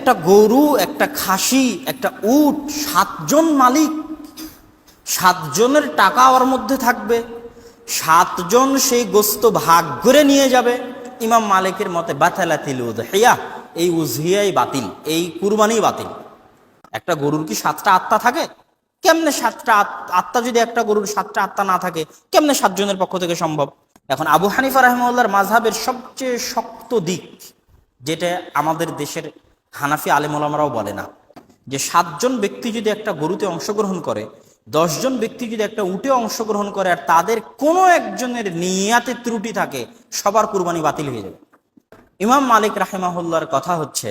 একটা গরু, একটা খাসি, একটা উট, 7 জন মালিক, 7 জনের টাকা ওর মধ্যে থাকবে, 7 জন সেই গোস্ত ভাগ করে নিয়ে যাবে। ইমাম মালিকের মতে বাতালাতিল উযহিয়া, এই উযহিয়াই বাতিল, এই কুরবানি বাতিল। একটা গরুর কি 7টা আত্মা থাকে? কেমনে 7টা আত্মা? যদি একটা গরুর 7টা আত্মা না থাকে, কেমনে 7 জনের পক্ষ থেকে সম্ভব? এখন আবু হানিফা রাহিমাহুল্লাহর মাযহাবের সবচেয়ে শক্ত দিক, যেটা আমাদের দেশের হানাফি আলেম ওলামারাও বলে না, যে 7 জন ব্যক্তি যদি একটা গরুতে অংশগ্রহণ করে, 10 জন ব্যক্তি যদি একটা উটে অংশগ্রহণ করে, আর তাদের কোনো একজনের নিয়াতে ত্রুটি থাকে, সবার কুরবানি বাতিল হয়ে যাবে। ইমাম মালিক রাহিমাহুল্লাহর কথা হচ্ছে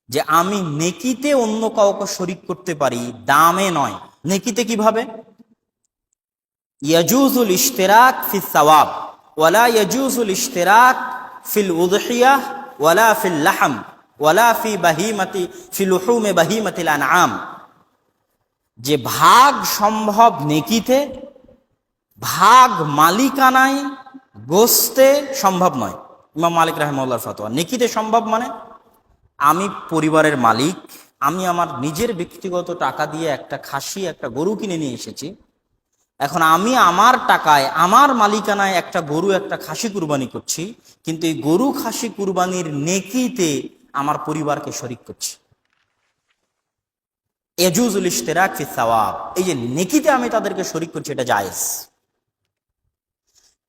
যে আমি নেকিতে অন্য কাউকে শরিক করতে পারি, দামে নয়। নেকিতে কিভাবে? ইয়াজুজুল ইশতিরাক ফিস সাওয়াব ওয়ালা ইয়াজুজুল ইশতিরাক ফিল উযহিয়াহ ওয়ালা ফিল লাহম ওয়ালা ফি লুহুমে বাহিমাতিল আনআম। যে ভাগ সম্ভব নেকিতে, ভাগ মালিকানায় গোস্তে সম্ভব নয়। ইমাম মালিক রাহিমাহুল্লাহর ফতোয়া। নেকিতে সম্ভব মানে আমি পরিবারের মালিক, আমি আমার নিজের ব্যক্তিগত টাকা দিয়ে একটা খাসি, একটা গরু কিনে নিয়ে এসেছি। এখন আমি আমার টাকায়, আমার মালিকানায় একটা গরু, একটা খাসি কুরবানি করছি, কিন্তু এই গরু খাসি কুরবানির নেকিতে আমার পরিবারকে শরিক করছি। ইয়াজুজুল ইশতিরাক ফিস সাওয়াব, এই যে নেকিতে আমি তাদেরকে শরিক করছি, এটা জায়েজ।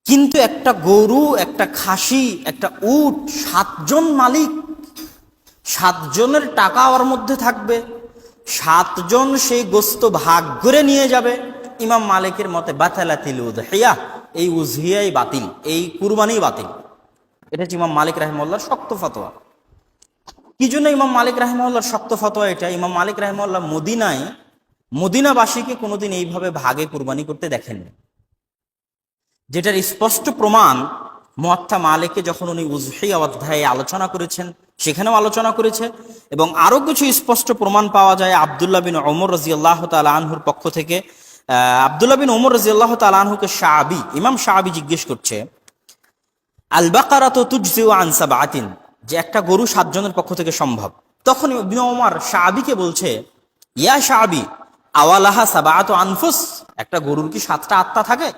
কিন্তু একটা গরু, একটা খাসি, একটা উট, 7 জন মালিক, 7 জনের টাকা ওর মধ্যে থাকবে, 7 জন সেই গোস্ত ভাগ করে নিয়ে যাবে। ইমাম মালিকের মতে বাতালাতিল উযহিয়া, এই উযহিয়াই বাতিল, এই কুরবানি বাতিল। এটা হচ্ছে ইমাম মালিক রাহিমাহুল্লাহর শক্ত ফতোয়া। কি জন্য ইমাম মালিক রাহিমাহুল্লাহর শক্ত ফতোয়া এটা? ইমাম মালিক রাহিমাহুল্লাহ মদিনাবাসীকে কোনোদিন এইভাবে ভাগে কুরবানি করতে দেখেননি, যেটার স্পষ্ট প্রমাণ মুয়াত্তা মালিকে যখন উনি উযহিয়া অধ্যায়ে আলোচনা করেছেন, সেখানেও আলোচনা করেছে। এবং আরো কিছু স্পষ্ট প্রমাণ পাওয়া যায় আব্দুল্লাহ বিন ওমর রাদিয়াল্লাহু তাআলা আনহুর পক্ষ থেকে। আব্দুল্লাহ বিন ওমর রাদিয়াল্লাহু তাআলা আনহুকে ইমাম শাআবী জিজ্ঞেস করছে, আল বাকারাতু তুজজিউ আন সাবআতিন, যে একটা গরু 7 জনের পক্ষ থেকে সম্ভব। তখন ইবনে ওমর শাআবীকে বলছে, ইয়া শাআবী, আওয়ালাহা সাবআতু আনফুস, একটা গরুর কি 7টা আত্মা থাকে?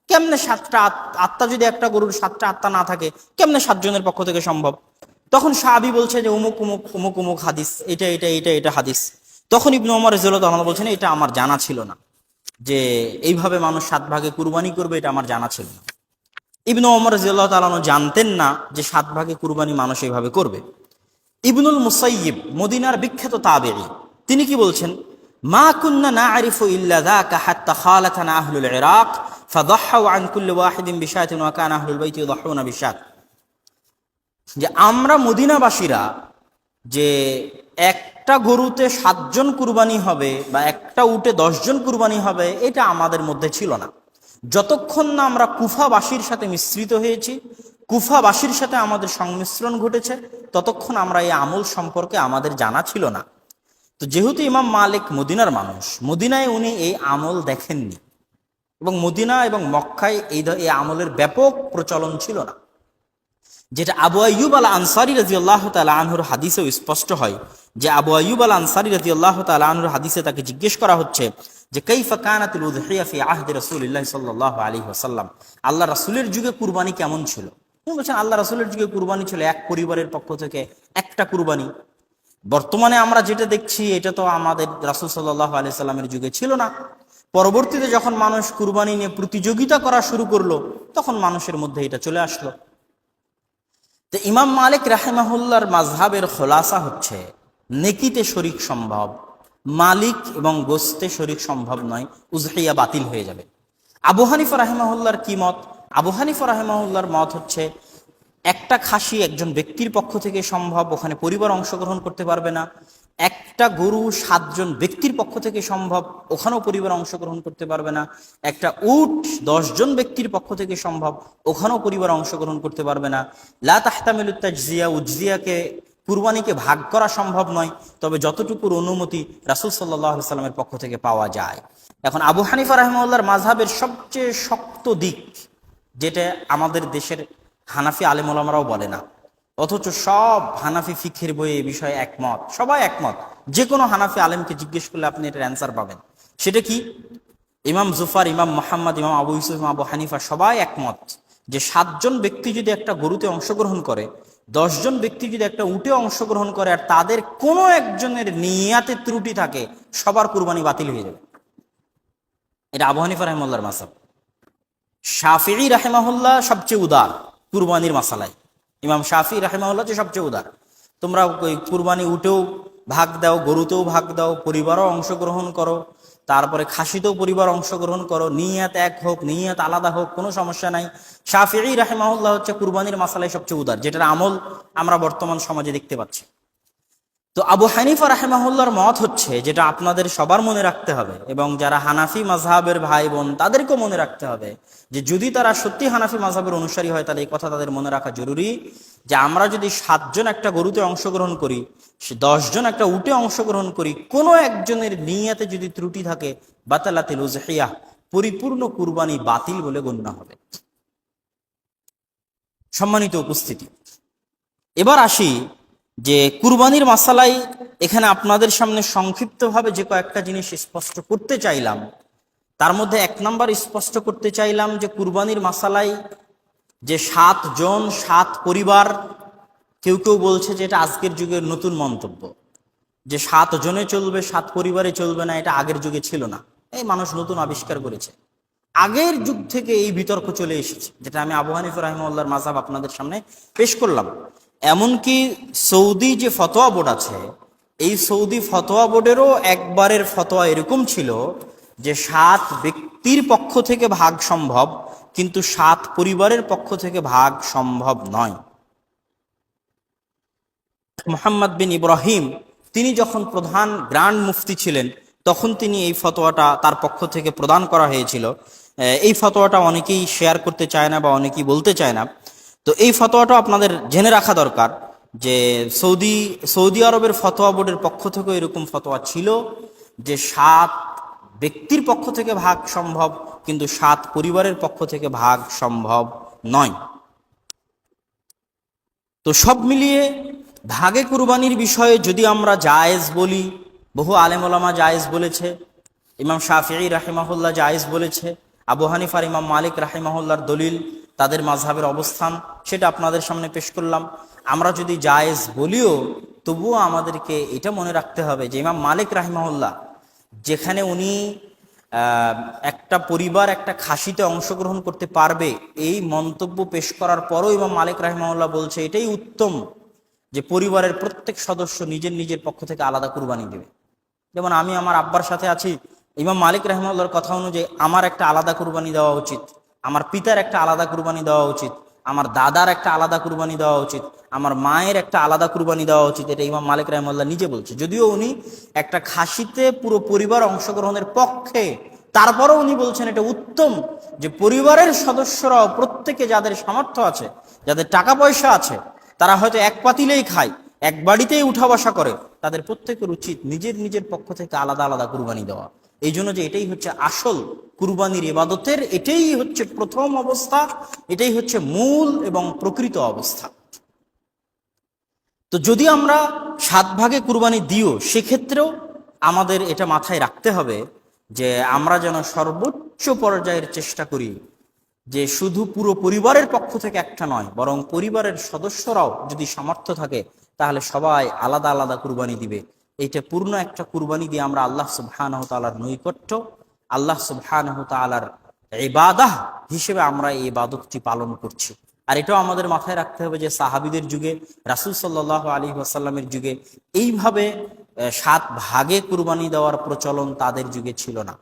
কেমনে 7টা আত্মা? যদি একটা গরুর 7টা আত্মা না থাকে, কেমনে 7 জনের পক্ষ থেকে সম্ভব? তখন শাআবী বলছে যে অমুক অমুক অমুক অমুক হাদিস, এটা হাদিস। তখন ইবনে ওমর রাদিয়াল্লাহু তাআলা বলছেন, এটা আমার জানা ছিল না, যে এইভাবে মানুষ 7 ভাগে কুরবানি করবে, এটা আমার জানা ছিল না। ইবনে ওমর রাদিয়াল্লাহু তাআলা জানতেন না যে 7 ভাগে কুরবানি মানুষ এইভাবে করবে। ইবনুল মুসাইয়িব, মদিনার বিখ্যাত তাবেঈ, তিনি কি বলছেন, মা কুন্না না'রিফু ইল্লা যাকা হাত্তা খালাতানা আহলুল ইরাক ফাদাহহু আন কুল্লি ওয়াহিদিন বিশাতিন ওয়া কানা আহলুল বাইতি ইয়াদহুনা বিশাত। যে আমরা মদিনাবাসীরা যে একটা গরুতে 7 জন কুরবানি হবে বা একটা উটে 10 জন কুরবানি হবে, এটা আমাদের মধ্যে ছিল না। যতক্ষণ না আমরা কুফাবাসীর সাথে মিশ্রিত হয়েছি, কুফাবাসীর সাথে আমাদের সংমিশ্রণ ঘটেছে, ততক্ষণ আমরা এই আমল সম্পর্কে আমাদের জানা ছিল না। তো যেহেতু ইমাম মালিক মদিনার মানুষ, মদিনায় উনি এই আমল দেখেননি, এবং মদিনা এবং মক্কায় এই আমলের ব্যাপক প্রচলন ছিল না। যেটা আবু আইয়ুব আল আনসারী রাদিয়াল্লাহু তাআলা আনহুর হাদিসেও স্পষ্ট হয়, যে আবু আইয়ুব আল আনসারী রাদিয়াল্লাহু তাআলা আনহুর হাদিসে তাকে জিজ্ঞেস করা হচ্ছে যে কাইফা কানাতুল উযহিয়া ফি আহদি রাসূলিল্লাহ সাল্লাল্লাহু আলাইহি ওয়াসাল্লাম, আল্লাহ রাসূলের যুগে কুরবানি কেমন ছিল? তিনি বলছেন, আল্লাহ রাসূলের যুগে কুরবানি ছিল এক পরিবারের পক্ষ থেকে একটা কুরবানি। বর্তমানে আমরা যেটা দেখছি, এটা তো আমাদের রাসূল সাল্লাল্লাহু আলাইহি সাল্লামের যুগে ছিল না। পরবর্তীতে যখন মানুষ কুরবানি নিয়ে প্রতিযোগিতা করা শুরু করলো, তখন মানুষের মধ্যে এটা চলে আসলো। তো ইমাম মালিক রাহিমাহুল্লাহর মাযহাবের খোলাসা হচ্ছে, নেকিতে শরিক সম্ভব, মালিক এবং গোস্তে শরিক সম্ভব নয়, উযহিয়া বাতিল হয়ে যাবে। আবু হানিফা রাহিমাহুল্লাহর কি মত? আবু হানিফা রাহিমাহুল্লাহর মত হচ্ছে, একটা খাসি একজন ব্যক্তির পক্ষ থেকে সম্ভব, ওখানে পরিবার অংশগ্রহণ করতে পারবে না। একটা গরু 7 জন ব্যক্তির পক্ষ থেকে সম্ভব, ওখানেও পরিবার অংশগ্রহণ করতে পারবে না। একটা উট 10 জন ব্যক্তির পক্ষ থেকে সম্ভব, ওখানেও পরিবার অংশগ্রহণ করতে পারবে না। লা তাহতামিলুত তাজজিয়া, উজজিয়াকে কুরবানিকে ভাগ করা সম্ভব নয়, তবে যতটুকুর অনুমতি রাসূল সাল্লাল্লাহু আলাইহি ওয়াসাল্লামের পক্ষ থেকে পাওয়া যায়। এখন আবু হানিফা রাহিমাহুল্লাহর মাযহাবের সবচেয়ে শক্ত দিক, যেটা আমাদের দেশের হানাফি আলেম ওলামারাও বলে না, অথচ সব হানাফি ফিকহের বইয়ে এই বিষয়ে একমত, সবাই একমত। যে কোনো হানাফি আলেমকে জিজ্ঞেস করলে আপনি এটার অ্যান্সার পাবেন। সেটা কি? ইমাম জুফার, ইমাম মোহাম্মদ, ইমাম আবু ইউসুফ, ইমাম আবু হানিফা সবাই একমত যে 7 জন ব্যক্তি যদি একটা গরুতে অংশগ্রহণ করে, 10 জন ব্যক্তি যদি একটা উটে অংশগ্রহণ করে, আর তাদের কোনো একজনের নিয়াতে ত্রুটি থাকে, সবার কুরবানি বাতিল হয়ে যাবে। এটা আবু হানিফা রাহিমাহুল্লাহর মাসাব। শাফিঈ রাহিমাহুল্লাহ সবচেয়ে উদার কুরবানির মাসালায়। ইমাম শাফিঈ রাহিমাহুল্লাহ যে সবচেয়ে উদার, তোমরা ওই কুরবানি উটেও ভাগ দাও, গরুতেও ভাগ দাও, পরিবারও অংশগ্রহণ করো, তারপরে খাসিতেও পরিবার অংশগ্রহণ করো, নিয়াত এক হোক নিয়াত আলাদা হোক, কোনো সমস্যা নাই। শাফিঈ রাহিমাহুল্লাহ হচ্ছে কুরবানির মাসালায় সবচেয়ে উদার, যেটার আমল আমরা বর্তমান সমাজে দেখতে পাচ্ছি। তো আবু হানিফা রাহিমাহুল্লাহর মত হচ্ছে, যেটা আপনাদের সবার মনে রাখতে হবে, এবং যারা হানাফি মাযহাবের ভাই বোন তাদেরকেও মনে রাখতে হবে, যে যদি তারা সত্যি হানাফি মাযহাবের অনুসারী হয়, তাহলে এই কথা তাদের মনে রাখা জরুরি, যে আমরা যদি 7 জন একটা গরুতে অংশগ্রহণ করি, 10 জন একটা উটে অংশগ্রহণ করি, কোনো একজনের নিয়াতে যদি ত্রুটি থাকে, বাতালাতিল উযহিয়াহ, পরিপূর্ণ কুরবানি বাতিল বলে গণ্য হবে। সম্মানিত উপস্থিতি, এবার আসি যে কুরবানির মাসালায় এখানে আপনাদের সামনে সংক্ষিপ্তভাবে যে কয়েকটা জিনিস স্পষ্ট করতে চাইলাম, তার মধ্যে 1 নাম্বার স্পষ্ট করতে চাইলাম যে কুরবানির মাসালায় যে 7 জন 7 পরিবার, কেউ কেউ বলছে যে এটা আজকের যুগের নতুন মন্তব্য, যে 7 জনে চলবে 7 পরিবারে চলবে না, এটা আগের যুগে ছিল না, এই মানুষ নতুন আবিষ্কার করেছে। আগের যুগ থেকে এই বিতর্ক চলে এসেছে, যেটা আমি আবু হানিফা রাহিমাহুল্লাহর মাযহাব আপনাদের সামনে পেশ করলাম। এমনকি সৌদি যে ফতোয়া বোর্ড আছে, এই সৌদি ফতোয়া বোর্ডেরও একবারের ফতোয়া এরকম ছিল যে 7 ব্যক্তির পক্ষ থেকে ভাগ সম্ভব, কিন্তু 7 পরিবারের পক্ষ থেকে ভাগ সম্ভব নয়। মোহাম্মদ বিন ইব্রাহিম তিনি যখন প্রধান গ্র্যান্ড মুফতি ছিলেন, তখন তিনি এই ফতোয়াটা তার পক্ষ থেকে প্রদান করা হয়েছিল। এই ফতোয়াটা অনেকেই শেয়ার করতে চায় না বা অনেকেই বলতে চায় না। তো এই ফতোয়াটা আপনাদের জেনে রাখা দরকার, যে সৌদি আরবের ফতোয়া বোর্ডের পক্ষ থেকে এরকম ফতোয়া ছিল যে 7 ব্যক্তির পক্ষ থেকে ভাগ সম্ভব, কিন্তু 7 পরিবারের পক্ষ থেকে ভাগ সম্ভব নয়। তো সব মিলিয়ে ভাগে কুরবানির বিষয়ে যদি আমরা জায়েজ বলি, বহু আলেম ওলামা জায়েজ বলেছে, ইমাম শাফিঈ রাহিমাহুল্লাহ জায়েজ বলেছে, আবু হানিফার ইমাম মালিক রাহিমাহুল্লাহর দলিল, তাদের মাযহাবের অবস্থান, সেটা আপনাদের সামনে পেশ করলাম। আমরা যদি জায়েজ বলিও, তবুও আমাদেরকে এটা মনে রাখতে হবে যে ইমাম মালিক রাহিমাহুল্লাহ, যেখানে উনি একটা পরিবার একটা খাসিতে অংশগ্রহণ করতে পারবে, এই মন্তব্য পেশ করার পরও ইমাম মালিক রাহিমাহুল্লাহ বলছে এটাই উত্তম যে পরিবারের প্রত্যেক সদস্য নিজের নিজের পক্ষ থেকে আলাদা কুরবানি দেবে। যেমন আমি আমার আব্বার সাথে আছি, ইমাম মালিক রাহিমাহুল্লাহর কথা অনুযায়ী আমার একটা আলাদা কুরবানি দেওয়া উচিত, আমার পিতার একটা আলাদা কুরবানি দেওয়া উচিত, আমার দাদার একটা আলাদা কুরবানি দেওয়া উচিত, আমার মায়ের একটা আলাদা কুরবানি দেওয়া উচিত। এটা ইমাম মালিক রাহিমাহুল্লাহ নিজে বলছে, যদিও উনি একটা খাসিতে পুরো পরিবার অংশগ্রহণের পক্ষে, তারপরেও উনি বলছেন এটা উত্তম যে পরিবারের সদস্যরাও প্রত্যেকে, যাদের সামর্থ্য আছে, যাদের টাকা পয়সা আছে, তারা হয়তো এক পাতিলেই খায়, এক বাড়িতেই উঠা বসা করে, তাদের প্রত্যেকের উচিত নিজের নিজের পক্ষ থেকে আলাদা আলাদা কুরবানি দেওয়া। এই জন্য যে এটাই হচ্ছে আসল কুরবানির ইবাদতের, এটাই হচ্ছে প্রথম অবস্থা, এটাই হচ্ছে মূল এবং প্রকৃত অবস্থা। তো যদি আমরা 7 ভাগে কুরবানি দিও, সেক্ষেত্রেও আমাদের এটা মাথায় রাখতে হবে যে আমরা যেন সর্বোচ্চ পর্যায়ের চেষ্টা করি যে শুধু পুরো পরিবারের পক্ষ থেকে একটা নয়, বরং পরিবারের সদস্যরাও যদি সামর্থ্য থাকে, তাহলে সবাই আলাদা আলাদা কুরবানি দিবে। এইটা পূর্ণ একটা কুরবানি দিয়ে আমরা আল্লাহ সুবহানাহু ওয়া তাআলার নৈকট্য, আল্লাহ সুবহানাহু ওয়া তাআলার ইবাদাহ হিসেবে আমরা এই ইবাদতটি পালন করছি। আর এটাও আমাদের মাথায় রাখতে হবে যে সাহাবীদের যুগে, রাসূল সাল্লাল্লাহু আলাইহি ওয়াসাল্লামের যুগে এইভাবে 7 ভাগে কুরবানি দেওয়ার প্রচলন তাদের যুগে ছিল না।